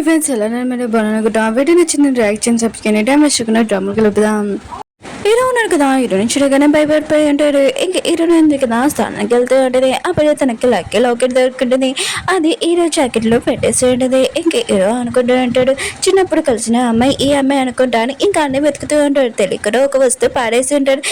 Events ఎలా మీరు బాగున్నాను వీడియో నచ్చిన రియాక్షన్ సబ్స్క్రైబ్ టైం వేసుకున్న డ్రామాకి వెళ్దాం. హీరో ఉన్నారు కదా, హీరోని చూడగానే భయపడిపోయి ఉంటాడు. ఇంకా హీరోని ఉంది కదా, స్థానానికి వెళ్తూ ఉంటుంది. అప్పుడే తనకి లక్కీ లాకెట్ దొరుకుంటుంది. అది హీరో జాకెట్ లో పెట్టేసి ఉంటుంది. ఇంకా హీరో అనుకుంటూ ఉంటాడు, చిన్నప్పుడు కలిసిన అమ్మాయి ఈ అమ్మాయి అనుకుంటాను. ఇంకా అన్ని వెతుకుతూ ఉంటాడు. తెలియకుండా ఒక వస్తువు పాడేసి ఉంటాడు.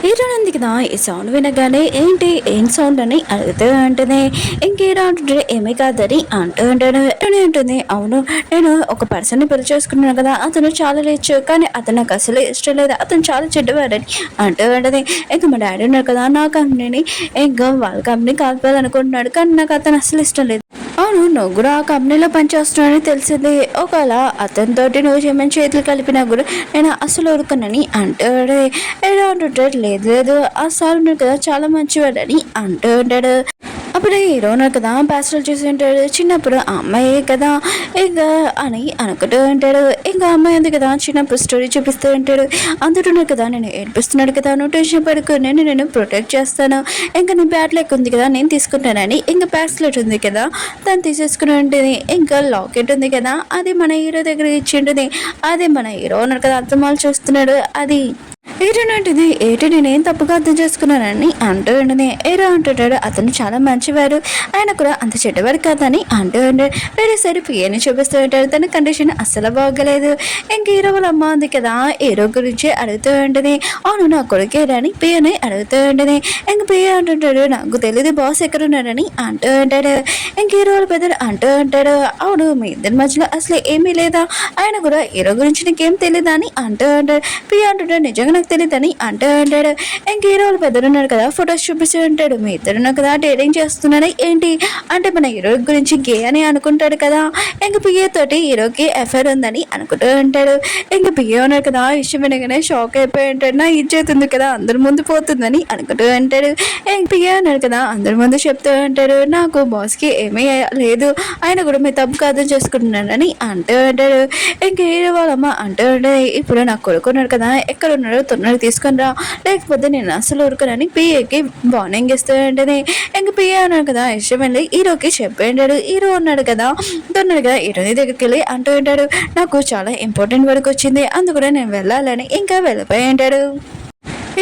హీరో ఉంది కదా, ఈ సౌండ్ వినగానే ఏంటి ఏం సౌండ్ అని అడుగుతూ ఉంటుంది. ఇంక హీరో అంటుంటే ఏమీ కాదని అంటూ ఉంటాడు. ఉంటుంది, అవును నేను ఒక పర్సన్ని పెళ్లి చేసుకున్నాను కదా, అతను చాలా రిచ్, కానీ అతను నాకు అసలు ఇష్టం లేదు, అతను చాలా చెడ్డవాడని అంటూ ఉంటుంది. ఇంకా మా డాడీ ఉన్నారు కదా, నా కంపెనీని ఇంకా వాళ్ళ కంపెనీ కాల్పాలనుకుంటున్నాడు, కానీ నాకు అతను అసలు ఇష్టం లేదు. అవును, నువ్వు కూడా ఆ కంపెనీలో పనిచేస్తున్నావని తెలిసింది. ఒకవేళ అతనితోటి నువ్వు చేయమని చేతులు కలిపినా కూడా నేను అసలు ఊరుకున్నాని అంటాడు. ఎలా అంటుంటాడు, లేదు లేదు ఆ సార్ ఉన్నాడు కదా చాలా మంచివాడని అంటూ ఉంటాడు. అప్పుడు హీరో ఉన్నారు కదా, బ్యాచులర్ చూసి ఉంటాడు. చిన్నప్పుడు ఆ అమ్మాయి కదా ఇంకా అని అనుకుంటూ ఉంటాడు. ఇంకా అమ్మాయి ఉంది కదా, చిన్నప్పుడు స్టోరీ చూపిస్తూ ఉంటాడు. అందుతున్నారు కదా, నేను ఏడిపిస్తున్నాడు కదా, నువ్వు టెన్షన్ పడుకుని నేను ప్రొటెక్ట్ చేస్తాను, ఇంకా నీ బ్యాట్లెక్ ఉంది కదా నేను తీసుకుంటానని. ఇంకా బ్యాస్లెట్ ఉంది కదా దాన్ని తీసేసుకుని ఉంటుంది. ఇంకా లాకెట్ ఉంది కదా అది మన హీరో దగ్గర ఇచ్చి ఉంటుంది. అది మన హీరో ఉన్నారు కదా అర్థమాలు చూస్తున్నాడు. అది ఏటంటుంది, ఏటి నేనేం తప్పుగా అర్థం చేసుకున్నానని అంటూ ఉండని. ఏరా అంటుంటాడు, అతను చాలా మంచివారు, ఆయన కూడా అంత చెడ్డవాడు కాదని అంటూ ఉంటాడు. వేరే సరే పియని చూపిస్తూ ఉంటాడు. తన కండిషన్ అస్సలు బాగలేదు. ఇంక హీరో వాళ్ళ అమ్మ ఉంది కదా, హీరో గురించి అడుగుతూ ఉంటుంది. అవును నా కొడుకేరని పియని అడుగుతూ ఉంటుంది. ఇంక పియ అంటుంటాడు, నాకు తెలియదు బాస్ ఎక్కడున్నాడని అంటూ ఉంటాడు. ఇంక హీరో వాళ్ళ పెద్దలు అంటూ ఉంటాడు, అవును మీ ఇద్దరి మధ్యలో అసలు ఏమీ లేదా, ఆయన కూడా హీరో గురించి నీకేం తెలియదా అని అంటూ ఉంటాడు. పియ అంటుంటాడు, నిజంగా నాకు తెలియదని అంటూ ఉంటాడు. ఇంక హీరో వాళ్ళు పెద్దలు ఉన్నారు కదా, ఫొటోస్ చూపిస్తూ ఉంటాడు. మీ ఇద్దరు ఉన్నారు కదా డేటింగ్ చేస్తున్నాడు ఏంటి అంటే మన హీరో గురించి గే అని అనుకుంటాడు కదా. ఇంక పిఏ తోటి హీరోకి ఎఫ్ఐఆర్ ఉందని అనుకుంటూ ఉంటాడు. ఇంక పిఏ ఉన్నారు కదా, విషయం వినగానే షాక్ అయిపోయి ఉంటాడు. నా ఇజ్జత్ ఉంది కదా అందరి ముందు పోతుందని అనుకుంటూ ఉంటాడు. ఇంక పిఏ ఉన్నారు కదా అందరి ముందు చెప్తూ ఉంటాడు, నాకు బాస్కి ఏమీ లేదు, ఆయన కూడా మీ తప్పు కాదని చేసుకుంటున్నాడని అంటూ ఉంటాడు. ఇంక హీరో వాళ్ళమ్మ అంటూ ఉంటాడు, ఇప్పుడు నాకు కొడుకున్నాడు కదా ఎక్కడ ఉన్నాడో తొందరగా తీసుకొని రా, లేకపోతే నేను అసలు ఊరుకునని పిఏకి వార్నింగ్ ఇస్తూ ఉంటుంది. ఇంక పిఏ అన్నాడు కదా ఇష్టం వెళ్ళి హీరోకి చెప్పేంటాడు. హీరో ఉన్నాడు కదా తొందరగా హీరోని దగ్గరికి వెళ్ళి అంటూ ఉంటాడు, నాకు చాలా ఇంపార్టెంట్ వర్క్ వచ్చింది, అందుకనే నేను వెళ్ళాలని ఇంకా వెళ్ళిపోయి ఉంటాడు.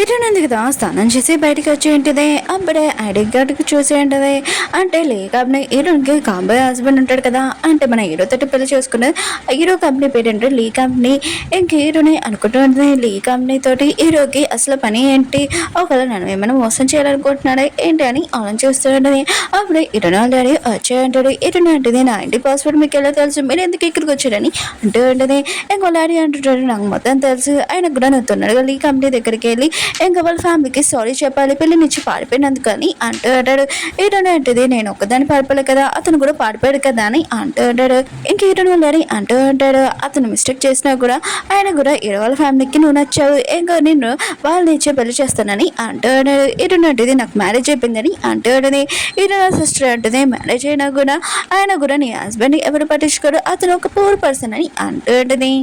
ఇటునుంది కదా, స్నానం చేసి బయటకు వచ్చి ఉంటుంది. అప్పుడే ఐడి కార్డుకి చూసి ఉంటుంది. అంటే లే కంపెనీ హీరోకి కాబోయే హస్బెండ్ ఉంటాడు కదా, అంటే మన హీరో తోటి పెళ్లి చేసుకున్నది హీరో కంపెనీ పేరు అంటే లీ కంపెనీ. ఇంక హీరోని అనుకుంటూ ఉంటుంది, లీ కంపెనీ తోటి హీరోకి అసలు పని ఏంటి, ఒకవేళ నన్ను ఏమైనా మోసం చేయాలనుకుంటున్నాడా ఏంటి అని ఆలోచిస్తూ ఉంటుంది. అప్పుడు హీరోని ఆల్రెడీ వచ్చే అంటాడు. హీరోని అంటుంది, నా ఇంటి పాస్వర్డ్ మీకు ఎలా తెలుసు, మీరు ఎందుకు ఇక్కడికి వచ్చారని అంటూ ఉంటుంది. ఇంకో డాడీ అంటుంటాడు, నాకు మొత్తం తెలుసు, ఆయన కూడా నువ్వు తొందరగా లీ కంపెనీ దగ్గరికి వెళ్ళి ఇంకా వాళ్ళ ఫ్యామిలీకి సారీ చెప్పాలి, పెళ్లి నుంచి పాడిపోయినందుకు అని అంటూ అంటాడు. హీరోని అంటుంది, నేను ఒక్కదాన్ని పాడిపోలే కదా, అతను కూడా పాడిపోయాడు కదా అని అంటూ అంటాడు. ఇంక హీరోని వాళ్ళని అంటూ అంటాడు, అతను మిస్టేక్ చేసినా కూడా ఆయన కూడా హీరో వాళ్ళ ఫ్యామిలీకి నువ్వు నచ్చావు, ఇంకా నిన్ను వాళ్ళ నుంచే పెళ్లి చేస్తానని అంటూ అంటాడు. హీరోని అంటుంది, నాకు మ్యారేజ్ అయిపోయిందని అంటూ అంటుంది. హీరో సిస్టర్ అంటుంది, మ్యారేజ్ అయినా కూడా ఆయన కూడా నీ హస్బెండ్ ఎవరు పట్టించుకోరు, అతను ఒక పూర్ పర్సన్ అని అంటూ అంటుంది.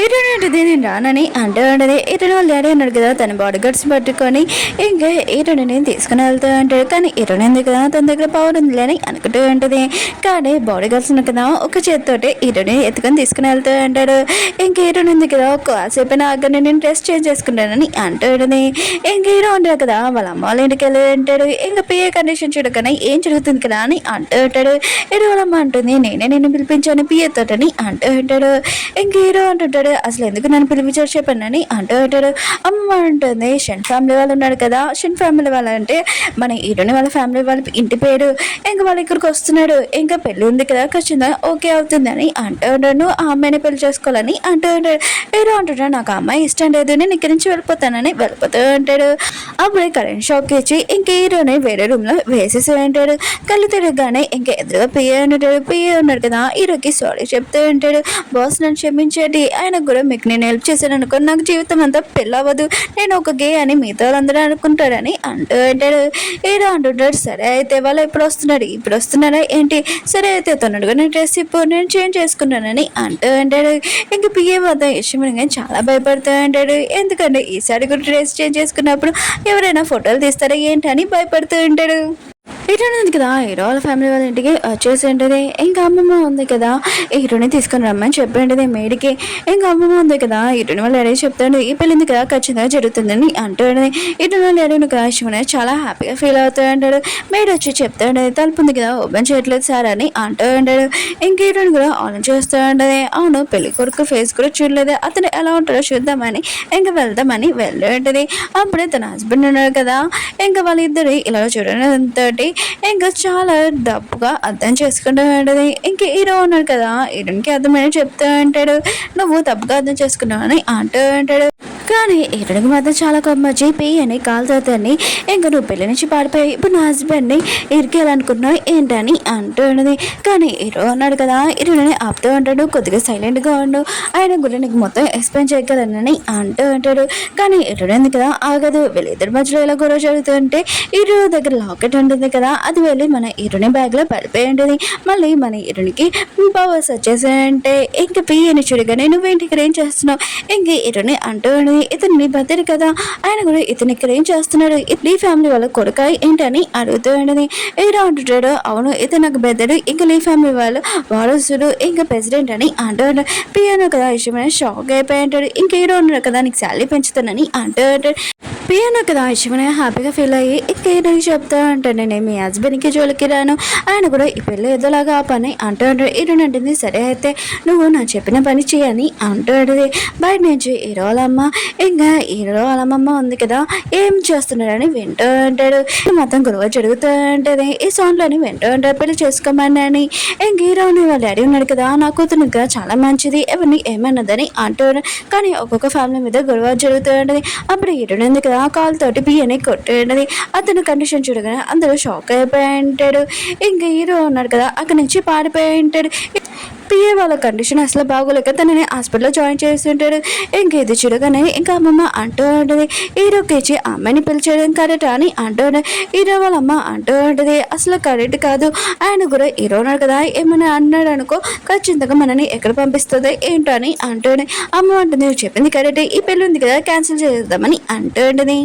ఇటనేటిది నేను రానని అంటూ ఉండదు. ఇటను వాళ్ళ డాడీ అన్నాడు కదా తన బాడీ గార్డ్స్ పట్టుకొని ఇంకా ఇటను నేను తీసుకుని వెళ్తూ ఉంటాడు. కానీ ఇటను ఉంది కదా తన దగ్గర పవర్ ఉంది అని అనుకుంటూ ఉంటుంది. కానీ బాడీ గార్డ్స్ ఉంది కదా ఒక చేతితోటి ఇటని ఎత్తుకొని తీసుకుని వెళ్తూ ఉంటాడు. ఇంక హీరోని ఉంది కదా కాసేపు ఆగని నేను డ్రెస్ చేంజ్ చేసుకుంటానని అంటూ ఉంటుంది. ఇంక హీరో ఉంటాడు కదా వాళ్ళ అమ్మ వాళ్ళ ఇంటికి వెళ్ళి ఉంటాడు. ఇంకా పిఏ కండిషన్ చూడకనే ఏం జరుగుతుంది కదా అని అంటూ ఉంటాడు. హీరో వాళ్ళ అమ్మ అంటుంది, నేనే నేను పిలిపించాను పిఏ తోటని అంటూ ఉంటాడు. ఇంక హీరో అంటుంటాడు, అసలు ఎందుకు నన్ను పిలిపించారు చెప్పండి అంటూ ఉంటాడు. అమ్మ ఉంటుంది, షన్ ఫ్యామిలీ వాళ్ళు ఉన్నాడు కదా, షన్ ఫ్యామిలీ వాళ్ళు అంటే మన హీరోని వాళ్ళ ఫ్యామిలీ వాళ్ళ ఇంటి పేరు. ఇంకా వాళ్ళ ఇక్కడికి వస్తున్నాడు, ఇంకా పెళ్ళి ఉంది కదా ఖచ్చితంగా ఓకే అవుతుందని అంటూ ఉంటాడు. ఆ అమ్మాయిని పెళ్లి చేసుకోవాలని అంటూ ఉంటాడు. హీరో అంటుంటాడు, నాకు ఆ అమ్మాయి ఇష్టం లేదు, నేను ఇక్కడి నుంచి వెళ్ళిపోతానని వెళ్ళిపోతూ ఉంటాడు. అప్పుడే కరెంట్ షాక్ ఇచ్చి ఇంక హీరోని వేరే రూమ్ లో వేసేసి ఉంటాడు. కళ్ళు తిరగగానే ఇంకా ఎదురుగా పిఏ ఉంటాడు. పిఏ ఉన్నాడు కదా హీరోకి సారీ చెప్తూ ఉంటాడు, బాస్ నన్ను క్షమించేది, ఆయన కూడా మీకు నేను హెల్ప్ చేశాను అనుకో, నాకు జీవితం అంతా పెళ్ళవదు, నేను ఒక గే అని మిగతా వాళ్ళందరూ అనుకుంటారని అంటూ అంటాడు. హీరో అంటుంటాడు, సరే అయితే వాళ్ళు ఇప్పుడు వస్తున్నారా ఏంటి, సరే అయితే తొందరగా నేను డ్రెస్ ఇప్పుడు నేను చేంజ్ చేసుకున్నానని అంటూ అంటాడు. ఇంక పిఏ వద్ద యశ్వంగా చాలా భయపడుతూ అంటాడు. ఎందుకంటే ఈసారి కూడా డ్రెస్ చేంజ్ చేసుకున్నప్పుడు ఎవరైనా ఫోటోలు తీస్తారా ఏంటని భయపడుతూ ఉంటాడు. హీరోయిన్ ఉంది కదా, హీరో వాళ్ళ ఫ్యామిలీ వాళ్ళ ఇంటికి వచ్చేసింటది. ఇంకా అమ్మమ్మ ఉంది కదా, హీరోని తీసుకొని రమ్మని చెప్పండి మేడికి. ఇంకా అమ్మమ్మ ఉంది కదా, హీరోని వాళ్ళ డాడీ చెప్తాడు ఈ పెళ్ళింది కదా ఖచ్చితంగా జరుగుతుందని అంటాడు. హీరోని వాళ్ళ డాడీ కదా శివనే చాలా హ్యాపీగా ఫీల్ అవుతూ అంటాడు. మేడ్ వచ్చి చెప్తాడు తలుపు ఉంది కదా ఓపెన్ చేయట్లేదు సార్ అని అంటూ ఉంటాడు. ఇంక హీరోని కూడా ఆన్ చేస్తూ ఉంటది. అవును పెళ్లి కొడుకు ఫేస్ కూడా చూడలేదు, అతను ఎలా ఉంటాడో చూద్దామని ఇంకా వెళ్దామని వెళ్ళి ఉంటుంది. అప్పుడే తన హస్బెండ్ ఉన్నాడు కదా, ఇంకా వాళ్ళిద్దరు ఇలా చూడడంతో ఇంకా చాలా డబ్బుగా అర్థం చేసుకుంటూ ఉంటుంది. ఇంక హీరో ఉన్నాడు కదా, హీరోనికి అర్థమని చెప్తూ ఉంటాడు నువ్వు తప్పుగా అర్థం చేసుకున్నావు అని అంటూ ఉంటాడు. కానీ హీరోనికి మాత్రం చాలా కోపం వచ్చి అని కాలు తాతాన్ని ఇంకా నువ్వు పెళ్లి నుంచి పాడిపోయి ఇప్పుడు నా హస్బెండ్ని ఇరికేయాలనుకున్నావు ఏంటని అంటూ ఉన్నది. కానీ హీరో అన్నాడు కదా, హీరోని ఆపుతూ ఉంటాడు కొద్దిగా సైలెంట్గా ఉండు, ఆయన గురించి నీకు మొత్తం ఎక్స్ప్లెయిన్ చేయగలనని అంటూ ఉంటాడు. కానీ హీరోని ఉంది కదా ఆగదు. వీళ్ళిద్దరి మధ్యలో ఇలా గొడవ జరుగుతుంటే హీరో దగ్గర లాకెట్ ఉంటుంది కదా, అది వెళ్ళి మన హీరోని బ్యాగ్లో పడిపోయి ఉంటుంది. మళ్ళీ మన హీరోనికి పవర్స్ వచ్చేసాయంటే ఇంక అని చూడగానే నువ్వేంటి ఇక్కడ ఏం చేస్తున్నావు ఇంక హీరోని అంటూ ఉన్నది. ఇతను నీ బద్దరు కదా, ఆయన కూడా ఇతను ఇక్కడ ఏం చేస్తున్నాడు ఈ ఫ్యామిలీ వాళ్ళ కొడుక ఏంటని అడుగుతూ ఉండేది. హీరో అంటుంటాడు అవును ఇతను నాకు బెదరు ఇంకా ఈ ఫ్యామిలీ వాళ్ళు వారసుడు ఇంకా ప్రెసిడెంట్ అని అంటూ ఉంటాడు. పియానో కదా ఇష్టమైన షాక్ అయిపోయి అంటాడు. ఇంక హీరో ఉన్నాడు కదా నీకు శాలరీ పెంచుతానని అంటూ ఉంటాడు. పియానో కదా ఇష్టమైన హ్యాపీగా ఫీల్ అయ్యి ఇంక హీరోకి చెప్తా ఉంటాను నేను మీ హస్బెండ్కి జోలికి రాను, ఆయన కూడా ఈ పెళ్ళి ఏదోలాగా ఆ పని అంటూ ఉంటాడు. హీరోని అంటుంది సరే అయితే నువ్వు నా చెప్పిన పని చేయని అంటూ ఉంటుంది. బయట నుంచి హీరో వాళ్ళమ్మ ఇంకా హీరో వాళ్ళమ్మ ఉంది కదా ఏం చేస్తున్నాడని వింటూ ఉంటాడు. మొత్తం గొడవ జరుగుతూ ఉంటుంది. ఈ సౌండ్లోని వింటూ ఉంటాడు పెళ్లి చేసుకోమని. ఇంక హీరోని వాళ్ళ డాడీ ఉన్నాడు కదా నా కూతురు ఇంకా చాలా మంచిది ఎవరిని ఏమన్నదని అంటాడు. కానీ ఒక్కొక్క ఫ్యామిలీ మీద గొడవ జరుగుతూ ఉంటుంది. అప్పుడు హీరోని ఉంది కదా కాలుతోటి బియ్యని కొట్టేది. అతను కండిషన్ చూడగానే అందరూ షాక్ అయిపోయి ఉంటాడు. ఇంకా హీరో ఉన్నాడు కదా అక్కడి నుంచి పారిపోయి ఉంటాడు. పిఏ వాళ్ళ కండిషన్ అసలు బాగోలేక తనని హాస్పిటల్లో జాయిన్ చేస్తుంటాడు. ఇంక ఇది చూడగానే ఇంకా అమ్మమ్మ అంటూ ఉంటుంది హీరోకి ఇచ్చి అమ్మాయిని పిలిచేయడం కరెక్ట్ అని అంటూ హీరో వాళ్ళ అమ్మ అంటూ ఉంటుంది అసలు కరెక్ట్ కాదు, ఆయన కూడా హీరో ఉన్నాడు కదా ఏమైనా అన్నాడు అనుకో ఖచ్చితంగా మనని ఎక్కడ పంపిస్తుంది ఏంటో అని అంటూ అమ్మ అంటుంది నువ్వు చెప్పింది కరెక్ట్, ఈ పెళ్ళి ఉంది కదా క్యాన్సిల్ చేద్దామని అంటూ ఉంటుంది.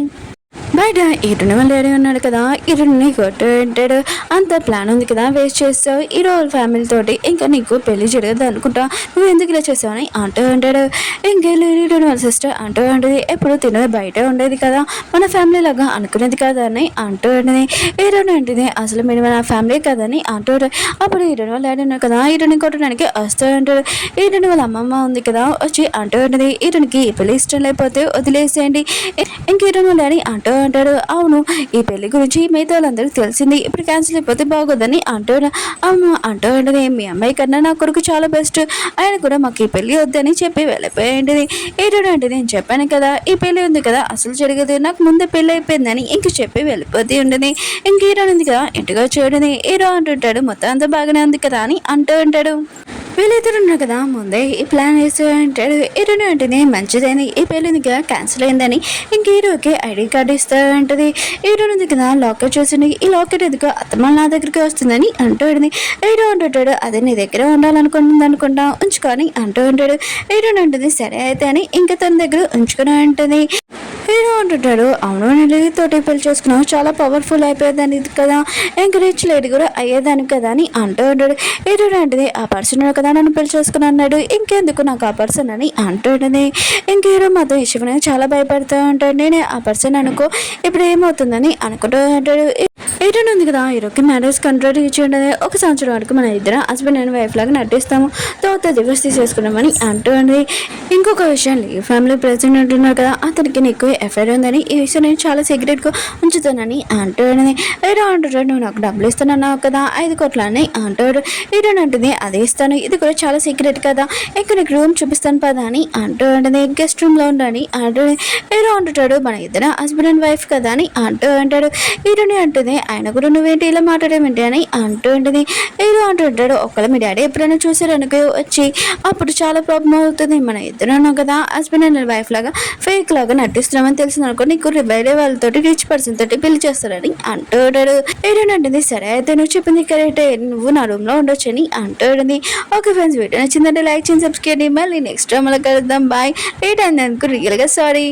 బయట హీరోని వాళ్ళ డాడీ ఉన్నాడు కదా హీరోని కొట్టు అంటాడు. అంత ప్లాన్ ఉంది కదా వేస్ట్ చేస్తావు హీరో వాళ్ళ ఫ్యామిలీ తోటి ఇంకా నీకు పెళ్లి జరగదు అనుకుంటా నువ్వు ఎందుకు ఇలా చేస్తావు అని అంటూ ఉంటాడు. ఇంకెళ్ళి హీరోని వాళ్ళ సిస్టర్ అంటూ ఉంటుంది ఎప్పుడు తినది బయట ఉండేది కదా మన ఫ్యామిలీ లాగా అనుకునేది కదా అని అంటూ ఉంటుంది. హీరోని అంటుంది అసలు మీరు మన ఫ్యామిలీ కదని అంటూ అప్పుడు హీరోని వాళ్ళ డాడీ ఉన్నారు కదా హీరోని కొట్టడానికి వస్తూ ఉంటాడు. హీరోని వాళ్ళ అమ్మమ్మ ఉంది కదా వచ్చి అంటూ ఉంటుంది హీరోనికి ఈ పెళ్లి ఇష్టం లేకపోతే వదిలేసేయండి. ఇంక హీరోని వాళ్ళ డాడీ అంటూ అంటాడు అవును ఈ పెళ్లి గురించి మిగతా వాళ్ళందరికీ తెలిసింది ఇప్పుడు క్యాన్సిల్ అయిపోతే బాగోదని అంటాడు. అమ్మ అంటూ ఉంటుంది మీ అమ్మాయి కన్నా నా కొడుకు చాలా బెస్ట్, ఆయన కూడా మాకు ఈ పెళ్లి వద్దని చెప్పి వెళ్ళిపోయింది. ఏంటంటే అంటే నేను చెప్పాను కదా ఈ పెళ్లి ఉంది కదా అసలు జరగదు నాకు ముందే పెళ్లి అయిపోయిందని ఇంక చెప్పి వెళ్ళిపోతూ ఉండేది. ఇంక హీరో ఉంది కదా ఇంటిగా చూడని హీరో అంటుంటాడు మొత్తం అంతా బాగానే ఉంది కదా అని అంటూ ఉంటాడు. వీళ్ళిద్దరు ఉన్నారు కదా ముందే ఈ ప్లాన్ వేస్తూ అంటాడు. హీరోని అంటేనే మంచిదని ఈ పెళ్ళింది కదా క్యాన్సిల్ అయిందని ఇంక హీరోకి ఐడి కార్డు ఇస్తూ ఉంటుంది. హీరోని కదా లాకెట్ చూసింది ఈ లాకెట్ ఎందుకు అత్తమ్మ నా దగ్గరికి వస్తుందని అంటూ ఉంటుంది. హీరో అంటుంటాడు అదే నీ దగ్గర ఉండాలనుకుంటుంది అనుకుంటా ఉంచుకొని అంటూ ఉంటాడు. హీరోని అంటుంది సరే అయితే అని ఇంకా తన దగ్గర ఉంచుకుని ఉంటుంది. హీరో అంటుంటాడు అవును నేను తోటి పెళ్లి చేసుకున్నావు చాలా పవర్ఫుల్ అయిపోయేదాన్ని కదా ఇంకా రిచ్ లేడీ కూడా అయ్యేదాన్ని కదా అని అంటూ ఉంటాడు. హీరో అంటే ఆ పర్సన్ కదా నన్ను పెళ్లి చేసుకుని అన్నాడు ఇంకెందుకు నాకు ఆ పర్సన్ అని అంటూ ఉంటుంది. ఇంక హీరో మాత్రం ఇష్టమని చాలా భయపడుతూ ఉంటాడు నేనే ఆ పర్సన్ అనుకో ఇప్పుడు ఏమవుతుందని అనుకుంటూ ఉంటాడు. హీరో ఉంది కదా హీరోకి మ్యారేజ్ కంట్రోల్ ఇచ్చి ఉండదు 1 సంవత్సరం వరకు మన ఇద్దరు హస్బెండ్ అండ్ వైఫ్ లాగా నటిస్తాము తర్వాత డివోర్స్ తీసేసుకున్నామని అంటూ ఉంది. ఇంకొక విషయం ఈ ఫ్యామిలీ ప్రెసిడెంట్ ఉన్నారు కదా అతనికి నీకు ఎఫ్ఐఆర్ ఉందని ఈ విషయం నేను చాలా సీక్రెట్గా ఉంచుతానని అంటూ ఉన్నది. హీరో అంటాడు నువ్వు నాకు డబ్బులు ఇస్తానన్నావు కదా 5 కోట్లు అని అంటాడు. హీరో అంటుంది అదే ఇస్తాను ఇది కూడా చాలా సీక్రెట్ కదా ఇంకా నీకు రూమ్ చూపిస్తాను పదా అని అంటూ ఉంటుంది. గెస్ట్ రూమ్లో ఉండని అంటూ హీరో అంటుంటాడు మన ఇద్దరు హస్బెండ్ అండ్ వైఫ్ కదా అని అంటూ అంటాడు. హీరోని అంటుంది ఆయన కూడా నువ్వేంటి ఇలా మాట్లాడేమేంటి అని అంటూ ఉంటుంది. హీరో అంటుంటాడు ఒకవేళ మీ డాడీ ఎప్పుడైనా చూసారనుకో వచ్చి అప్పుడు చాలా ప్రాబ్లం అవుతుంది మన ఇద్దరు ఉన్నాం కదా హస్బెండ్ అండ్ వైఫ్ లాగా ఫేక్ లాగా నటిస్తున్నామని తెలిసింది అనుకో నీకు వేరే వాళ్ళతోటి రిచ్ పర్సన్ తోటి పెళ్లి చేస్తారని అంటాడు. హీరోయిన్ అంటుంది సరే అయితే నువ్వు చెప్పింది కరెక్టే నువ్వు నా రూమ్ లో ఉండొచ్చు అని అంటాడు. ఓకే ఫ్రెండ్స్ వీడియో నచ్చిందంటే లైక్ చేయండి సబ్స్క్రైబ్ చేయండి మళ్ళీ నెక్స్ట్ టైం అలా కలుద్దాం బాయ్. లేట్ అయినందుకు రియల్గా సారీ.